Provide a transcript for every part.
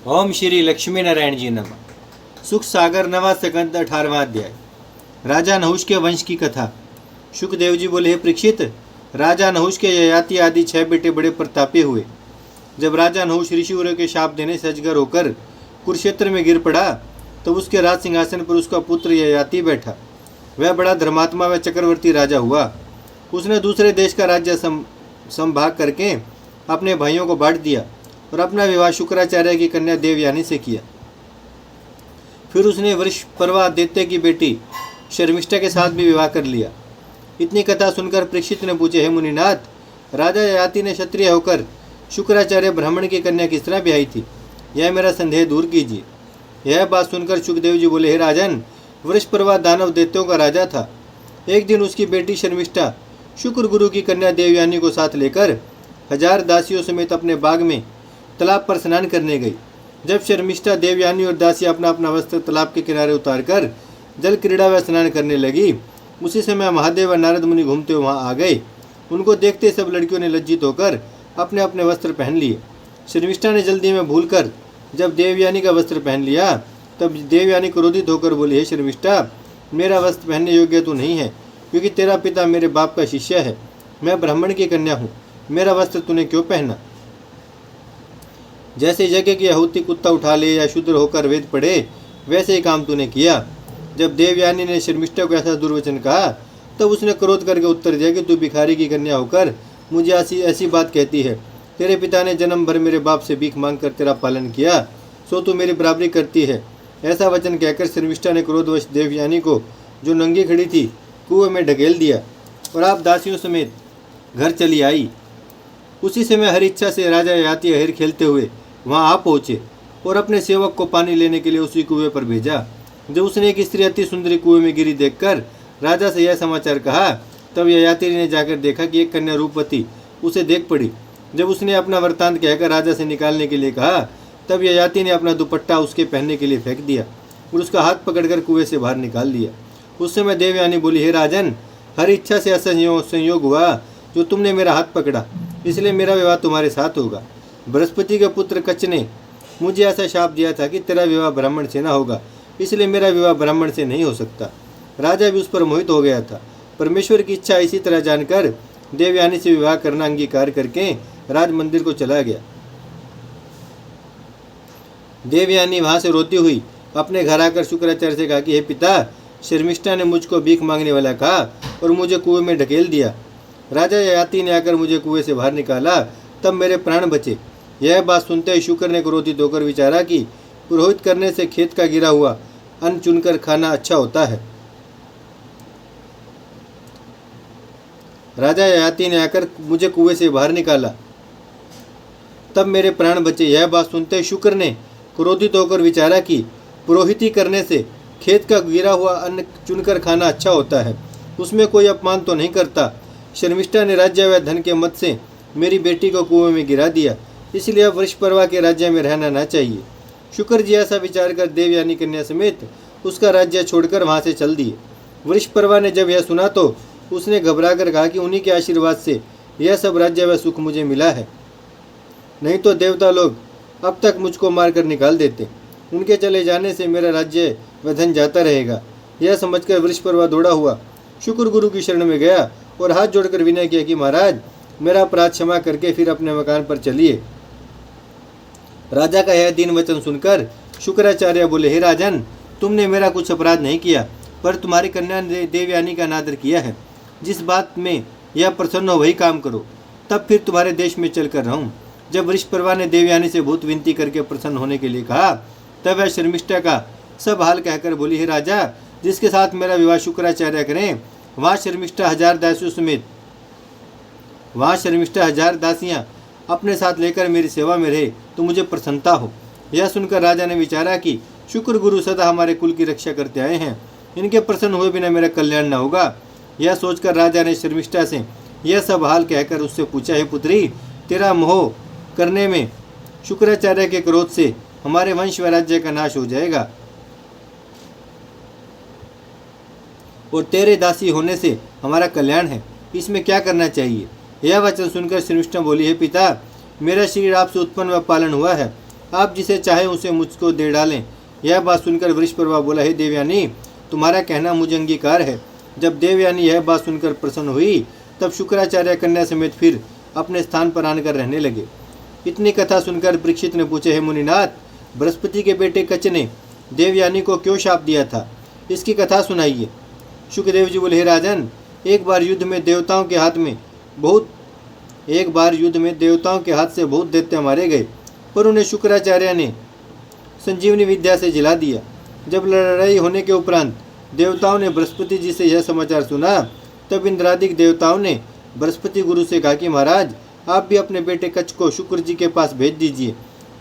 ओम श्री लक्ष्मी नारायण जी नमः। सुख सागर नवा सकंद 18वां अध्याय। राजा नहुष के वंश की कथा। शुकदेव जी बोले, हे परीक्षित, राजा नहुष के ययाति आदि 6 बेटे बड़े प्रतापी हुए। जब राजा नहुष ऋषियों के शाप देने से अजगर होकर कुरुक्षेत्र में गिर पड़ा, तब उसके राज सिंहासन पर उसका पुत्र ययाति बैठा। वह बड़ा धर्मात्मा व चक्रवर्ती राजा हुआ। उसने दूसरे देश का राज्य संभाग करके अपने भाइयों को बांट दिया और अपना विवाह शुक्राचार्य की कन्या देवयानी से किया। फिर उसने वृषपर्वा दैत्य की बेटी शर्मिष्ठा के साथ भी विवाह कर लिया। इतनी कथा सुनकर परीक्षित ने पूछे, हे मुनिनाथ, राजा ययाति ने क्षत्रिय होकर शुक्राचार्य ब्राह्मण की कन्या किस तरह ब्याही थी? यह मेरा संदेह दूर कीजिए। यह बात सुनकर शुकदेव जी बोले, हे राजन, वृषपर्वा दानव दैत्यों का राजा था। एक दिन उसकी बेटी शर्मिष्ठा शुक्र गुरु की कन्या देवयानी को साथ लेकर 1000 दासियों समेत अपने बाग में तालाब पर स्नान करने गई। जब शर्मिष्ठा, देवयानी और दासी अपना अपना वस्त्र तालाब के किनारे उतारकर जल क्रीड़ा व स्नान करने लगी, उसी समय महादेव व नारद मुनि घूमते वहां आ गए। उनको देखते सब लड़कियों ने लज्जित होकर अपने अपने वस्त्र पहन लिए। शर्मिष्ठा ने जल्दी में भूलकर जब देवयानी का वस्त्र पहन लिया, तब देवयानी क्रोधित होकर बोली, हे शर्मिष्ठा, मेरा वस्त्र पहनने योग्य तो नहीं है, क्योंकि तेरा पिता मेरे बाप का शिष्य है। मैं ब्राह्मण की कन्या हूँ, मेरा वस्त्र तूने क्यों पहना? जैसे यज्ञ की आहुति कुत्ता उठा ले या शूद्र होकर वेद पढ़े, वैसे ही काम तूने किया। जब देवयानी ने शर्मिष्ठा को ऐसा दुर्वचन कहा, तब उसने क्रोध करके उत्तर दिया कि तू भिखारी की कन्या होकर मुझे ऐसी बात कहती है। तेरे पिता ने जन्म भर मेरे बाप से भीख मांग कर तेरा पालन किया, सो तू मेरी बराबरी करती है। ऐसा वचन कहकर शर्मिष्ठा ने क्रोधवश देवयानी को, जो नंगी खड़ी थी, कुएं में ढकेल दिया और आप दासियों समेत घर चली आई। उसी समय हर इच्छा से राजा ययाति अहिर खेलते हुए वहां आ पहुंचे और अपने सेवक को पानी लेने के लिए उसी कुएं पर भेजा। जब उसने एक स्त्री अति सुंदरी कुएं में गिरी देखकर राजा से यह समाचार कहा, तब ययाति ने जाकर देखा कि एक कन्या रूपवती उसे देख पड़ी। जब उसने अपना वृत्तांत कहकर राजा से निकालने के लिए कहा, तब ययाति ने अपना दुपट्टा उसके पहनने के लिए फेंक दिया और उसका हाथ पकड़कर कुएं से बाहर निकाल दिया। उस समय देवयानी बोली, हे राजन, हर इच्छा से ऐसा संयोग हुआ जो तुमने मेरा हाथ पकड़ा, इसलिए मेरा विवाह तुम्हारे साथ होगा। बृहस्पति के पुत्र कच्छ ने मुझे ऐसा शाप दिया था कि तेरा विवाह ब्राह्मण से न होगा, इसलिए मेरा विवाह ब्राह्मण से नहीं हो सकता। राजा भी उस पर मोहित हो गया था। परमेश्वर की इच्छा इसी तरह जानकर देवयानी से विवाह करना अंगीकार करके राज मंदिर को चला गया। देवयानी वहां से रोती हुई अपने घर आकर शुक्राचार्य से कहा कि हे पिता, शर्मिष्ठा ने मुझको भीख मांगने वाला कहा और मुझे कुएं में ढकेल दिया। राजा ययाति ने आकर मुझे कुएं से बाहर निकाला, तब मेरे प्राण बचे। यह बात सुनते ही शुक्र ने क्रोधित होकर विचारा कि पुरोहित करने से खेत का गिरा हुआ अन्न चुनकर खाना अच्छा होता है। राजा ययाति ने आकर मुझे कुएं से बाहर निकाला, तब मेरे प्राण बचे। यह बात सुनते ही शुक्र ने क्रोधित होकर विचारा कि पुरोहिती करने से खेत का गिरा हुआ अन्न चुनकर खाना अच्छा होता है, उसमें कोई अपमान तो नहीं करता। शर्मिष्ठा ने राज्य व धन के मत से मेरी बेटी को कुएं में गिरा दिया, इसलिए अब वृषपर्वा के राज्य में रहना न चाहिए। शुक्र जी ऐसा विचार कर देवयानी कन्या समेत उसका राज्य छोड़कर वहां से चल दिए। वृषपर्वा ने जब यह सुना तो उसने घबरा कर कहा कि उन्हीं के आशीर्वाद से यह सब राज्य व सुख मुझे मिला है, नहीं तो देवता लोग अब तक मुझको मारकर निकाल देते। उनके चले जाने से मेरा राज्य व धन जाता रहेगा। यह समझकर वृषपर्वा दौड़ा हुआ शुक्र गुरु की शरण में गया और हाथ जोड़कर विनय किया कि महाराज, मेरा अपराध क्षमा करके फिर अपने मकान पर चलिए। राजा का यह दीन वचन सुनकर शुक्राचार्य बोले, हे राजन, तुमने मेरा कुछ अपराध नहीं किया, पर तुम्हारी कन्या ने देवयानी का अनादर किया है। जिस बात में यह प्रसन्न हो वही काम करो, तब फिर तुम्हारे देश में चलकर रहूँ। जब वृषपर्वा ने देवयानी से बहुत विनती करके प्रसन्न होने के लिए कहा, तब वह शर्मिष्ठा का सब हाल कहकर बोली, हे राजा, जिसके साथ मेरा विवाह शुक्राचार्य करें, वहाँ शर्मिष्ठा 1000 दासियों समेत वहाँ शर्मिष्ठा 1000 दासियाँ अपने साथ लेकर मेरी सेवा में रहे तो मुझे प्रसन्नता हो। यह सुनकर राजा ने विचारा कि शुक्र गुरु सदा हमारे कुल की रक्षा करते आए हैं, इनके प्रसन्न हुए बिना मेरा कल्याण न होगा। यह सोचकर राजा ने शर्मिष्ठा से यह सब हाल कहकर उससे पूछा, हे पुत्री, तेरा मोह करने में शुक्राचार्य के क्रोध से हमारे वंश व राज्य का नाश हो जाएगा और तेरे दासी होने से हमारा कल्याण है, इसमें क्या करना चाहिए? यह वचन सुनकर शर्मिष्ठा बोली, हे पिता, मेरा शरीर आपसे उत्पन्न व पालन हुआ है। आप जिसे चाहें उसे मुझको दे डालें। यह बात सुनकर वृषपर्वा बोला, हे देवयानी, तुम्हारा कहना मुझे अंगीकार है। जब देवयानी यह बात सुनकर प्रसन्न हुई तब शुक्राचार्य कन्या समेत फिर अपने स्थान पर आकर रहने लगे। इतनी कथा सुनकर परीक्षित ने पूछे, हे मुनिनाथ, बृहस्पति के बेटे कच ने देवयानी को क्यों शाप दिया था? इसकी कथा सुनाइए। शुक्रदेव जी बोले, हे राजन, एक बार युद्ध में देवताओं के हाथ से बहुत दैत्य मारे गए, पर उन्हें शुक्राचार्य ने संजीवनी विद्या से जिला दिया। जब लड़ाई होने के उपरांत देवताओं ने बृहस्पति जी से यह समाचार सुना, तब इंद्रादिक देवताओं ने बृहस्पति गुरु से कहा कि महाराज, आप भी अपने बेटे कच को शुक्र जी के पास भेज दीजिए,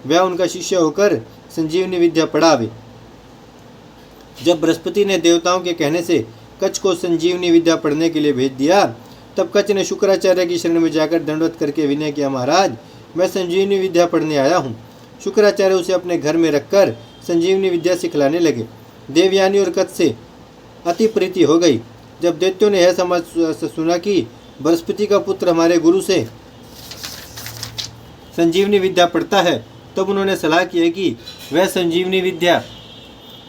वह उनका शिष्य होकर संजीवनी विद्या पढ़ावे। जब बृहस्पति ने देवताओं के कहने से कच को संजीवनी विद्या पढ़ने के लिए भेज दिया, तब कच ने शुक्राचार्य की शरण में जाकर दंडवत करके विनय किया, महाराज, मैं संजीवनी विद्या पढ़ने आया हूँ। शुक्राचार्य उसे अपने घर में रखकर संजीवनी विद्या सिखलाने लगे। देवयानी और कच से अति प्रीति हो गई। जब दैत्यों ने यह सुना कि बृहस्पति का पुत्र हमारे गुरु से संजीवनी विद्या पढ़ता है, तब उन्होंने सलाह की है कि वह संजीवनी विद्या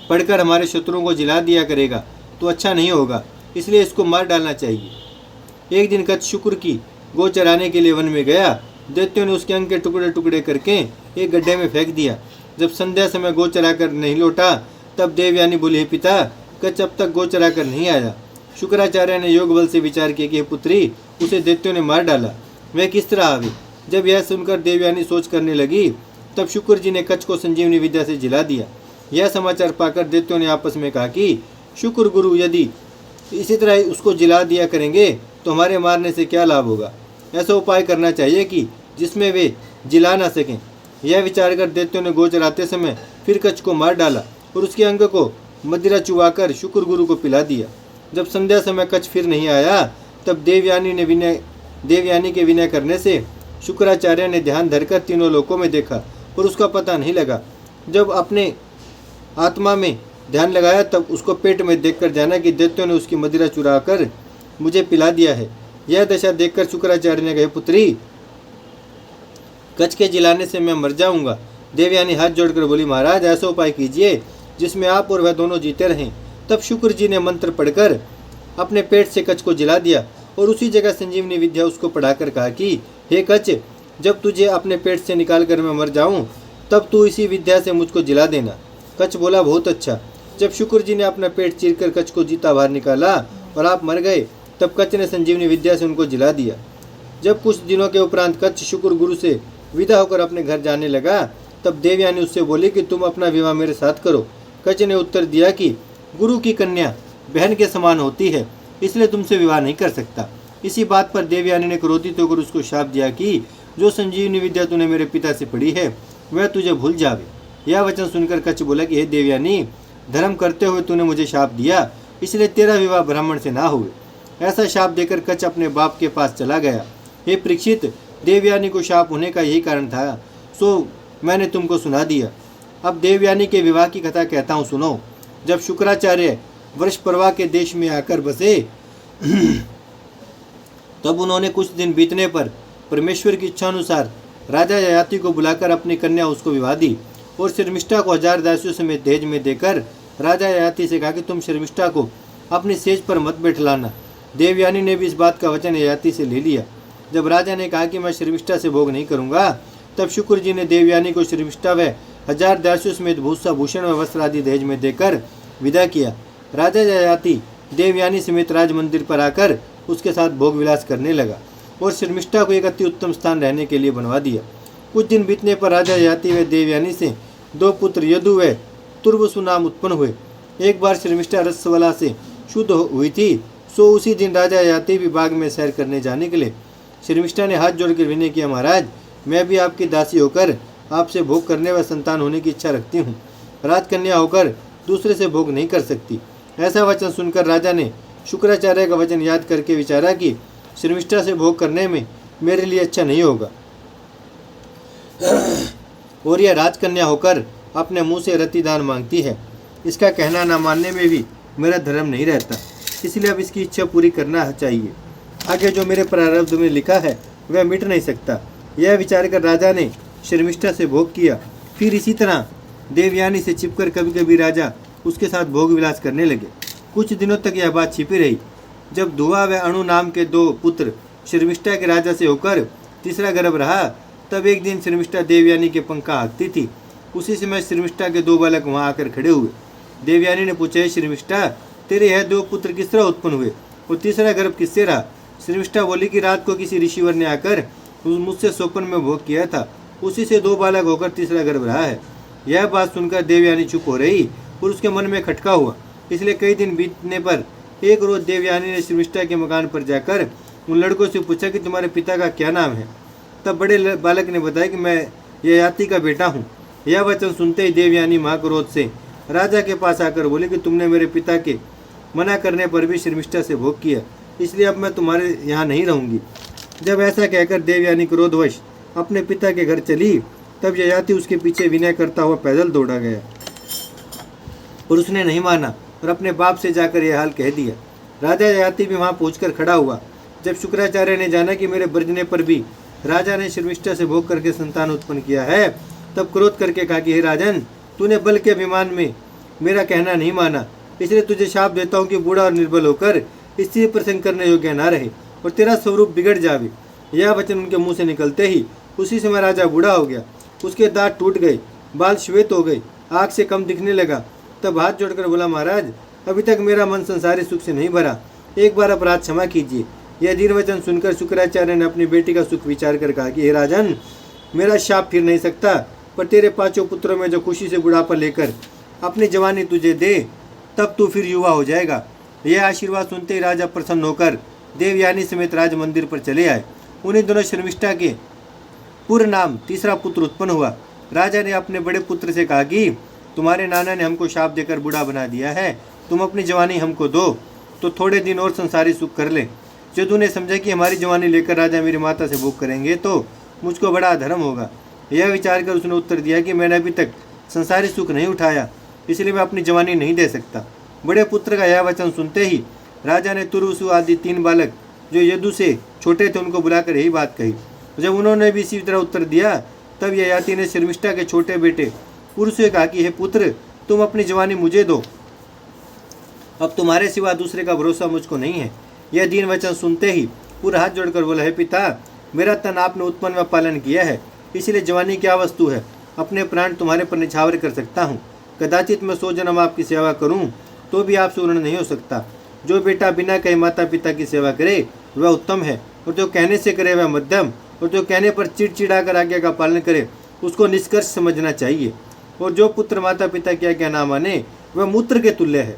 पढ़कर हमारे शत्रुओं को जिला दिया करेगा तो अच्छा नहीं होगा, इसलिए इसको मार डालना चाहिए। एक दिन कच शुक्र की गो चराने के लिए वन में गया। दैत्यों ने उसके अंग के टुकड़े टुकड़े करके एक गड्ढे में फेंक दिया। जब संध्या समय गो चरा कर नहीं लौटा, तब देवयानी बोली, हे पिता, कच अब तक गो चरा कर नहीं आया। शुक्राचार्य ने योग बल से विचार किया कि पुत्री, उसे दैत्यों ने मार डाला, वह किस तरह आवे। जब यह सुनकर देवयानी सोच करने लगी, तब शुक्र जी ने कच को संजीवनी विद्या से जिला दिया। यह समाचार पाकर दैत्यों ने आपस में कहा कि शुक्र गुरु यदि इसी तरह उसको जिला दिया करेंगे तो हमारे मारने से क्या लाभ होगा। ऐसा उपाय करना चाहिए कि जिसमें वे जिला ना सकें। यह विचार कर दैत्यों ने गो चराते समय फिर कच को मार डाला और उसके अंग को मदिरा चुवाकर शुक्र गुरु को पिला दिया। जब संध्या समय कच फिर नहीं आया, तब देवयानी के विनय करने से शुक्राचार्य ने ध्यान धरकर तीनों लोकों में देखा और उसका पता नहीं लगा। जब अपने आत्मा में ध्यान लगाया, तब उसको पेट में देखकर जाना कि दैत्यों ने उसकी मदिरा चुरा कर मुझे पिला दिया है। यह दशा देखकर शुक्राचार्य ने कहा, पुत्री, कच के जिलाने से मैं मर जाऊंगा। देवयानी हाथ जोड़कर बोली, महाराज, ऐसा उपाय कीजिए जिसमें आप और वह दोनों जीते रहें। तब शुक्र जी ने मंत्र पढ़कर अपने पेट से कच को जिला दिया और उसी जगह संजीवनी विद्या उसको पढ़ाकर कहा कि हे कच, जब तुझे अपने पेट से निकाल कर मैं मर जाऊं, तब तू इसी विद्या से मुझको जिला देना। कच बोला, बहुत अच्छा। जब शुक्र जी ने अपना पेट चीरकर कच को जीता बाहर निकाला और आप मर गए, तब कच ने संजीवनी विद्या से उनको जिला दिया। जब कुछ दिनों के उपरांत कच शुक्र गुरु से विदा होकर अपने घर जाने लगा, तब देवयानी उससे बोली कि तुम अपना विवाह मेरे साथ करो। कच ने उत्तर दिया कि गुरु की कन्या बहन के समान होती है, इसलिए तुमसे विवाह नहीं कर सकता। इसी बात पर देवयानी ने क्रोधित होकर उसको शाप दिया कि जो संजीवनी विद्या तूने मेरे पिता से पढ़ी है वह तुझे भूल जावे। यह वचन सुनकर कच बोला कि हे देवयानी, धर्म करते हुए तूने मुझे शाप दिया, इसलिए तेरा विवाह ब्राह्मण से ना हुए। ऐसा शाप देकर कच अपने बाप के पास चला गया। हे परीक्षित, देवयानी को शाप होने का यही कारण था, सो मैंने तुमको सुना दिया। अब देवयानी के विवाह की कथा कहता हूँ, सुनो। जब शुक्राचार्य वृषपर्वा के देश में आकर बसे, तब उन्होंने कुछ दिन बीतने पर परमेश्वर की इच्छा अनुसार राजा ययाति को बुलाकर अपनी कन्या उसको विवाह दी और शर्मिष्ठा को 1000 दासियों समेत दहेज में देकर राजा ययाति से कहा कि तुम शर्मिष्ठा को अपनी सेज पर मत बैठलाना। देवयानी ने भी इस बात का वचन ययाति से ले लिया। जब राजा ने कहा कि मैं शर्मिष्ठा से भोग नहीं करूंगा, तब शुक्र जी ने देवयानी को शर्मिष्ठा व 1000 दासियों समेत भूषा भूषण व वस्त्र आदि दहेज में देकर विदा किया। राजा ययाति देवयानी समेत राज मंदिर पर आकर उसके साथ भोग विलास करने लगा और शर्मिष्ठा को एक अति उत्तम स्थान रहने के लिए बनवा दिया। कुछ दिन बीतने पर राजा ययाति व देवयानी से 2 पुत्र यदु व तुर्वसु नाम उत्पन्न हुए। एक बार शर्मिष्ठा रसवला से शुद्ध हुई थी, सो उसी दिन राजा ययाति भी बाग में सैर करने जाने के लिए शर्मिष्ठा ने हाथ जोड़कर विनय किया, महाराज, मैं भी आपकी दासी होकर आपसे भोग करने व संतान होने की इच्छा रखती हूँ। राजकन्या होकर दूसरे से भोग नहीं कर सकती। ऐसा वचन सुनकर राजा ने शुक्राचार्य का वचन याद करके विचारा कि शर्मिष्ठा से भोग करने में मेरे लिए अच्छा नहीं होगा और यह राजकन्या होकर अपने मुंह से रतिदान मांगती है। इसका कहना न मानने में भी मेरा धर्म नहीं रहता, इसलिए अब इसकी इच्छा पूरी करना चाहिए। आगे जो मेरे प्रारब्ध में लिखा है वह मिट नहीं सकता। यह विचार कर राजा ने शर्मिष्ठा से भोग किया। फिर इसी तरह देवयानी से छिपकर कभी कभी राजा उसके साथ भोग विलास करने लगे। कुछ दिनों तक यह बात छिपी रही। जब धुआ व अणु नाम के 2 पुत्र शर्मिष्ठा के राजा से होकर तीसरा गर्भ रहा, तब एक दिन शर्मिष्ठा देवयानी के पंखा हाँकती थी। उसी समय शर्मिष्ठा के 2 बालक वहां आकर खड़े हुए। देवयानी ने पूछा, शर्मिष्ठा, तेरे यह 2 पुत्र किस तरह उत्पन्न हुए और तीसरा गर्भ किससे रहा? शर्मिष्ठा बोली कि रात को किसी ऋषिवर ने आकर मुझसे स्वप्न में भोग किया था, उसी से 2 बालक होकर तीसरा गर्भ रहा है। यह बात सुनकर देवयानी चुप हो रही और उसके मन में खटका हुआ। इसलिए कई दिन बीतने पर एक रोज देवयानी ने शर्मिष्ठा के मकान पर जाकर उन लड़कों से पूछा कि तुम्हारे पिता का क्या नाम है? तब बड़े बालक ने बताया कि मैं ययाति का बेटा हूँ। यह वचन सुनते ही देवयानी महाक्रोध से राजा के पास आकर बोली कि तुमने मेरे पिता के मना करने पर भी शर्मिष्ठा से भोग किया, इसलिए अब मैं तुम्हारे यहाँ नहीं रहूँगी। जब ऐसा कहकर देवयानी क्रोधवश अपने पिता के घर चली, तब ययाति उसके पीछे विनय करता हुआ पैदल दौड़ा गया और उसने नहीं माना और अपने बाप से जाकर यह हाल कह दिया। राजा ययाति भी वहां पहुंचकर खड़ा हुआ। जब शुक्राचार्य ने जाना कि मेरे बरजने पर भी राजा ने शर्मिष्ठा से भोग करके संतान उत्पन्न किया है, तब क्रोध करके कहा कि हे राजन, तूने बल के अभिमान में मेरा कहना नहीं माना, इसलिए तुझे शाप देता हूँ कि बूढ़ा और निर्बल होकर स्त्री प्रसंग करने योग्य ना रहे और तेरा स्वरूप बिगड़ जावे। यह वचन उनके मुंह से निकलते ही उसी समय राजा बूढ़ा हो गया। उसके दांत टूट गए, बाल श्वेत हो गए, आँख से कम दिखने लगा। तब हाथ जोड़कर बोला, महाराज, अभी तक मेरा मन संसारी सुख से नहीं भरा, एक बार अपराध क्षमा कीजिए। यह दीन वचन सुनकर शुक्राचार्य ने अपनी बेटी का सुख विचार कर कहा कि हे राजन, मेरा शाप फिर नहीं सकता, पर तेरे 5 पुत्रों में जो खुशी से बुढ़ापा लेकर अपनी जवानी तुझे दे, तब तू फिर युवा हो जाएगा। यह आशीर्वाद सुनते ही राजा प्रसन्न होकर देवयानी समेत राज मंदिर पर चले आए। उन्हीं दोनों शर्मिष्ठा के पूर्व नाम तीसरा पुत्र उत्पन्न हुआ। राजा ने अपने बड़े पुत्र से कहा कि तुम्हारे नाना ने हमको शाप देकर बूढ़ा बना दिया है, तुम अपनी जवानी हमको दो तो थोड़े दिन और संसारी सुख कर ले। जदू ने समझा कि हमारी जवानी लेकर राजा मेरी माता से भोग करेंगे तो मुझको बड़ा अधर्म होगा। यह विचार कर उसने उत्तर दिया कि मैंने अभी तक संसारी सुख नहीं उठाया, इसलिए मैं अपनी जवानी नहीं दे सकता। बड़े पुत्र का यह वचन सुनते ही राजा ने तुर्वसु आदि 3 बालक जो यदु से छोटे थे उनको बुलाकर यही बात कही। जब उन्होंने भी इसी तरह उत्तर दिया, तब ययाति ने शर्मिष्ठा के छोटे बेटे पुरुष से कहा कि हे पुत्र, तुम अपनी जवानी मुझे दो, अब तुम्हारे सिवा दूसरे का भरोसा मुझको नहीं है। यह दीन वचन सुनते ही पूरा हाथ जोड़कर बोला, हे पिता, मेरा तन आपने उत्पन्न व पालन किया है, इसलिए जवानी क्या वस्तु है, अपने प्राण तुम्हारे पर निछावर कर सकता हूँ। कदाचित मैं 100 जन्म आपकी सेवा करूँ तो भी आपसे उर्ण नहीं हो सकता। जो बेटा बिना कहे माता पिता की सेवा करे वह उत्तम है, और जो कहने से करे वह मध्यम, और जो कहने पर चिड़चिड़ा कर आज्ञा का पालन करे उसको निष्कर्ष समझना चाहिए। और जो पुत्र माता पिता की आज्ञा ना माने वह मूत्र के तुल्य है।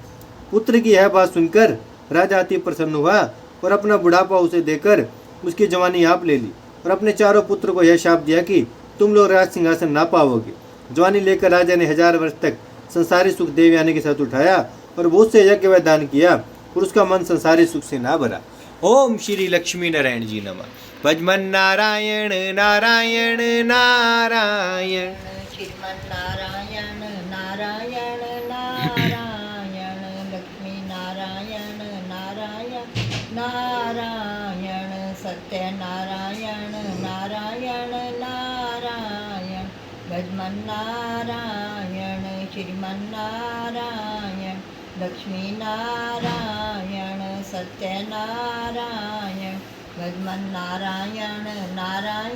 पुत्र की यह बात सुनकर राजा अति प्रसन्न हुआ और अपना बुढ़ापा उसे देकर उसकी जवानी आप ले ली और अपने 4 पुत्र को यह शाप दिया कि तुम लोग राज सिंहासन ना पाओगे। जवानी लेकर राजा ने 1000 वर्ष तक संसारी सुख देवयानी के साथ उठाया और बहुत से यज्ञ व दान किया और उसका मन संसारी सुख से ना भरा। ओम श्री लक्ष्मी नारायण जी नमः। भजमन नारायण नारायण नारायण, श्रीमन नारायण नारायण नारायण, लक्ष्मी नारायण नारायण नारायण, सत्य नारायण नारायण नारायण, भजमन नारायण श्रीमन नारायण, लक्ष्मी नारायण सत्य नारायण, भजमन नारायण नारायण।